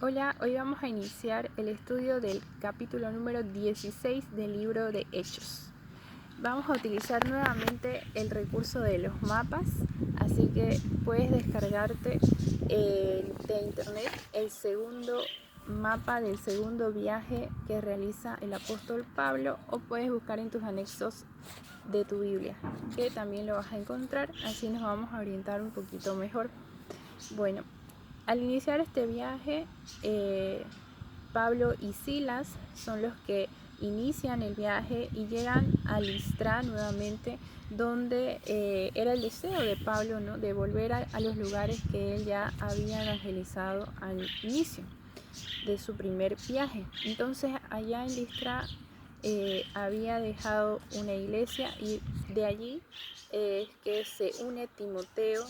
Hola, hoy vamos a iniciar el estudio del capítulo número 16 del libro de Hechos. Vamos a utilizar nuevamente el recurso de los mapas, así que puedes descargarte de internet el segundo mapa del segundo viaje que realiza el apóstol Pablo, o puedes buscar en tus anexos de tu Biblia, que también lo vas a encontrar, así nos vamos a orientar un poquito mejor. Bueno, al iniciar este viaje, Pablo y Silas son los que inician el viaje y llegan a Listra nuevamente, donde era el deseo de Pablo, ¿no?, de volver a los lugares que él ya había evangelizado al inicio de su primer viaje. Entonces allá en Listra había dejado una iglesia, y de allí es que se une Timoteo,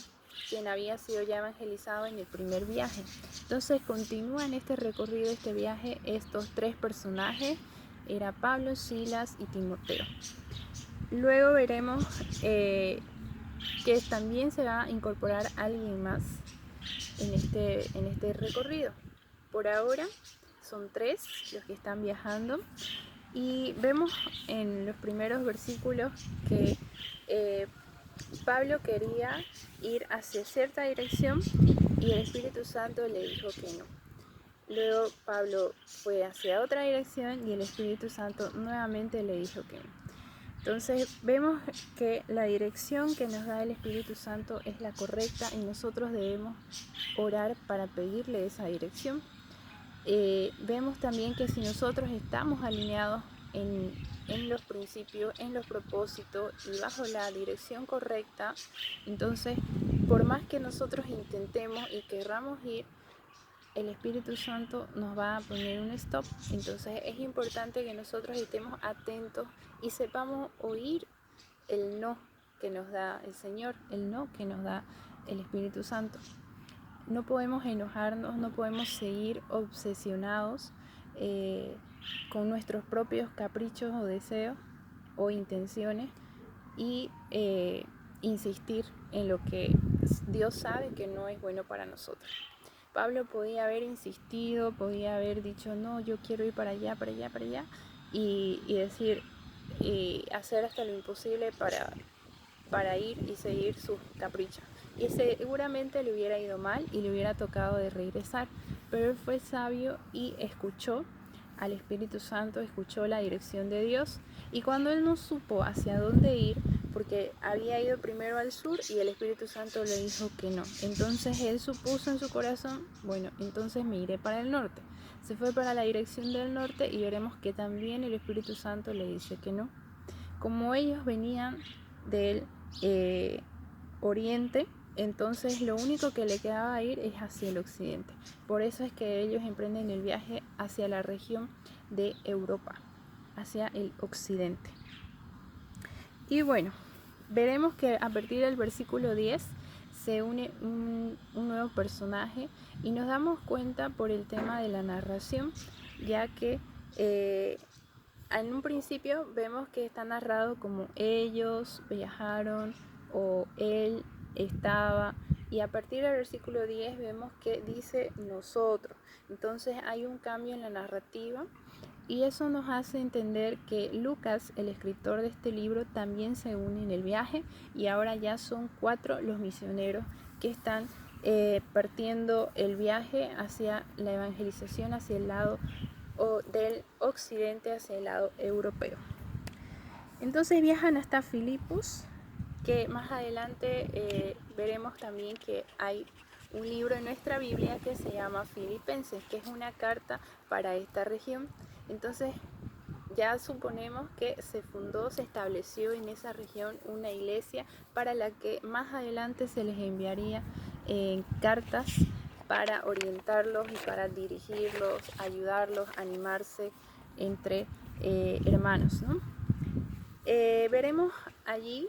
quien había sido ya evangelizado en el primer viaje. Entonces continúan este recorrido, este viaje, estos tres personajes: era Pablo, Silas y Timoteo. Luego veremos que también se va a incorporar alguien más en este recorrido. Por ahora son tres los que están viajando, y vemos en los primeros versículos que Pablo quería ir hacia cierta dirección y el Espíritu Santo le dijo que no. Luego Pablo fue hacia otra dirección y el Espíritu Santo nuevamente le dijo que no. Entonces vemos que la dirección que nos da el Espíritu Santo es la correcta, y nosotros debemos orar para pedirle esa dirección. Vemos también que si nosotros estamos alineados en los principios, en los propósitos y bajo la dirección correcta, entonces por más que nosotros intentemos y querramos ir, el Espíritu Santo nos va a poner un stop. Entonces es importante que nosotros estemos atentos y sepamos oír el no que nos da el Señor, el no que nos da el Espíritu Santo. No podemos enojarnos, no podemos seguir obsesionados con nuestros propios caprichos o deseos o intenciones y insistir en lo que Dios sabe que no es bueno para nosotros. Pablo podía haber insistido, podía haber dicho: no, yo quiero ir para allá, para allá, para allá, y decir y hacer hasta lo imposible para ir y seguir sus caprichos. Y seguramente le hubiera ido mal y le hubiera tocado de regresar, pero él fue sabio y escuchó al Espíritu Santo, escuchó la dirección de Dios, y cuando él no supo hacia dónde ir, porque había ido primero al sur y el Espíritu Santo le dijo que no, entonces él supuso en su corazón: bueno, entonces me iré para el norte. Se fue para la dirección del norte, y veremos que también el Espíritu Santo le dice que no. Como ellos venían del oriente, entonces lo único que le quedaba ir es hacia el occidente. Por eso es que ellos emprenden el viaje hacia la región de Europa, hacia el occidente. Y bueno, veremos que a partir del versículo 10 se une un nuevo personaje, y nos damos cuenta por el tema de la narración, ya que en un principio vemos que está narrado como ellos viajaron o él estaba, y a partir del versículo 10 vemos que dice nosotros. Entonces hay un cambio en la narrativa, y eso nos hace entender que Lucas, el escritor de este libro, también se une en el viaje, y ahora ya son 4 los misioneros que están partiendo el viaje hacia la evangelización, hacia el lado del occidente, hacia el lado europeo. Entonces viajan hasta Filipos, que más adelante veremos también que hay un libro en nuestra Biblia que se llama Filipenses, que es una carta para esta región. Entonces ya suponemos que se fundó, se estableció en esa región una iglesia para la que más adelante se les enviaría cartas para orientarlos y para dirigirlos, ayudarlos, animarse entre hermanos, ¿no? Veremos allí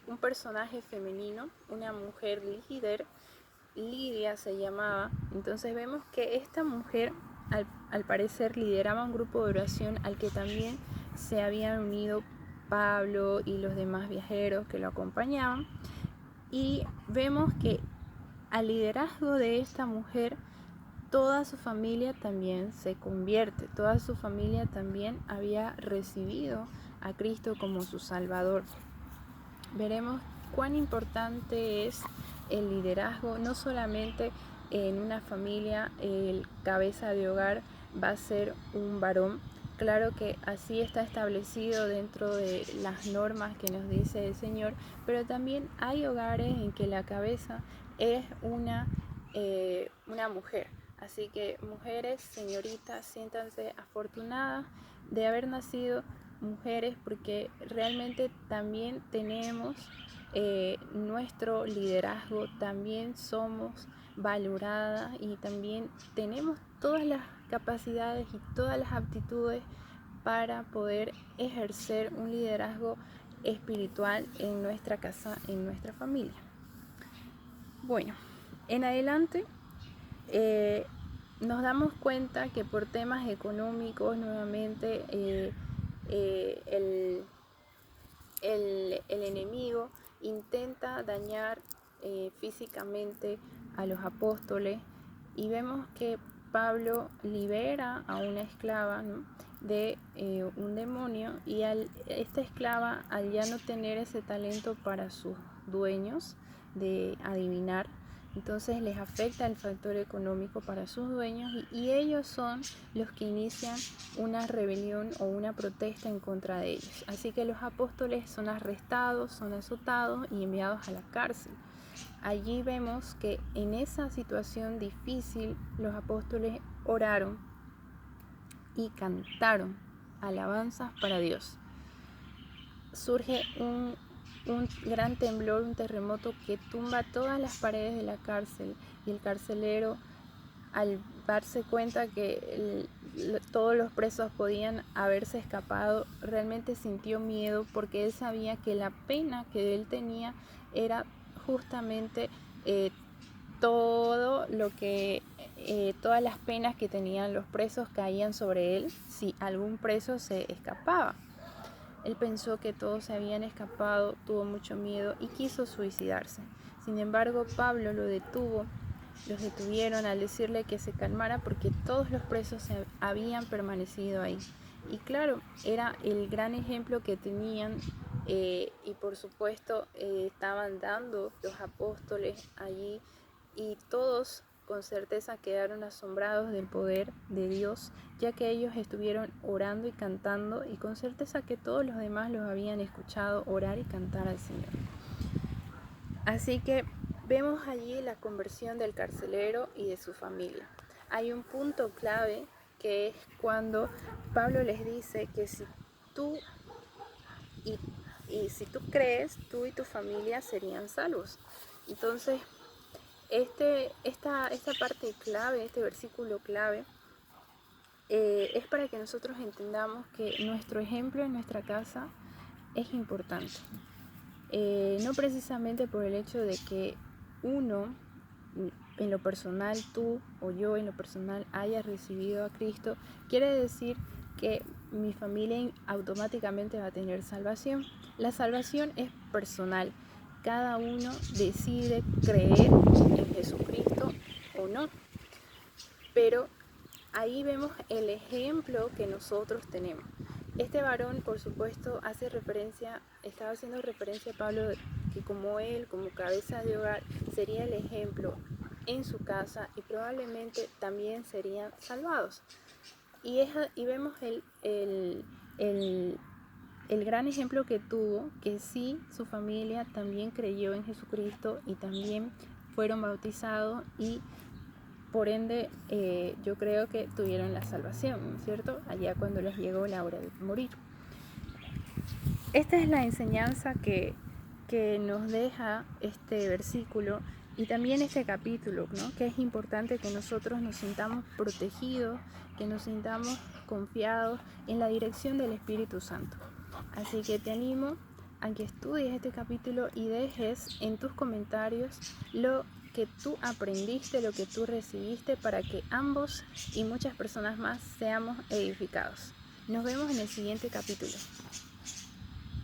un personaje femenino, una mujer líder, Lidia se llamaba. Entonces vemos que esta mujer al parecer lideraba un grupo de oración al que también se habían unido Pablo y los demás viajeros que lo acompañaban, y vemos que al liderazgo de esta mujer toda su familia también se convierte, toda su familia también había recibido a Cristo como su Salvador. Veremos cuán importante es el liderazgo, no solamente en una familia el cabeza de hogar va a ser un varón. Claro que así está establecido dentro de las normas que nos dice el Señor, pero también hay hogares en que la cabeza es una mujer. Así que mujeres, señoritas, siéntanse afortunadas de haber nacido mujeres, porque realmente también tenemos nuestro liderazgo, también somos valoradas y también tenemos todas las capacidades y todas las aptitudes para poder ejercer un liderazgo espiritual en nuestra casa, en nuestra familia. Bueno, en adelante nos damos cuenta que por temas económicos nuevamente el enemigo intenta dañar físicamente a los apóstoles, y vemos que Pablo libera a una esclava, ¿no?, de un demonio, y esta esclava, al ya no tener ese talento para sus dueños de adivinar, entonces les afecta el factor económico para sus dueños, y ellos son los que inician una rebelión o una protesta en contra de ellos. Así que los apóstoles son arrestados, son azotados y enviados a la cárcel. Allí vemos que en esa situación difícil los apóstoles oraron y cantaron alabanzas para Dios. Surge un gran temblor, un terremoto que tumba todas las paredes de la cárcel, y el carcelero, al darse cuenta que todos los presos podían haberse escapado, realmente sintió miedo, porque él sabía que la pena que él tenía era justamente todo lo que todas las penas que tenían los presos caían sobre él si algún preso se escapaba. Él pensó que todos se habían escapado, tuvo mucho miedo y quiso suicidarse. Sin embargo, Pablo los detuvieron al decirle que se calmara, porque todos los presos habían permanecido ahí. Y claro, era el gran ejemplo que tenían y por supuesto estaban dando los apóstoles allí, y todos con certeza quedaron asombrados del poder de Dios, ya que ellos estuvieron orando y cantando, y con certeza que todos los demás los habían escuchado orar y cantar al Señor. Así que vemos allí la conversión del carcelero y de su familia. Hay un punto clave, que es cuando Pablo les dice que si tú si tú crees, tú y tu familia serían salvos. Entonces, esta parte clave, este versículo clave, es para que nosotros entendamos que nuestro ejemplo en nuestra casa es importante. No precisamente por el hecho de que uno, en lo personal, tú o yo en lo personal, haya recibido a Cristo, quiere decir que mi familia automáticamente va a tener salvación. La salvación es personal. Cada uno decide creer en Jesucristo o no. Pero ahí vemos el ejemplo que nosotros tenemos. Este varón, por supuesto, estaba haciendo referencia a Pablo, que como él, como cabeza de hogar, sería el ejemplo en su casa, y probablemente también serían salvados. Y vemos el gran ejemplo que tuvo, que sí, su familia también creyó en Jesucristo y también fueron bautizados, y por ende yo creo que tuvieron la salvación, ¿no es cierto?, allá cuando les llegó la hora de morir. Esta es la enseñanza que nos deja este versículo y también este capítulo, ¿no?, que es importante que nosotros nos sintamos protegidos, que nos sintamos confiados en la dirección del Espíritu Santo. Así que te animo a que estudies este capítulo y dejes en tus comentarios lo que tú aprendiste, lo que tú recibiste, para que ambos y muchas personas más seamos edificados. Nos vemos en el siguiente capítulo.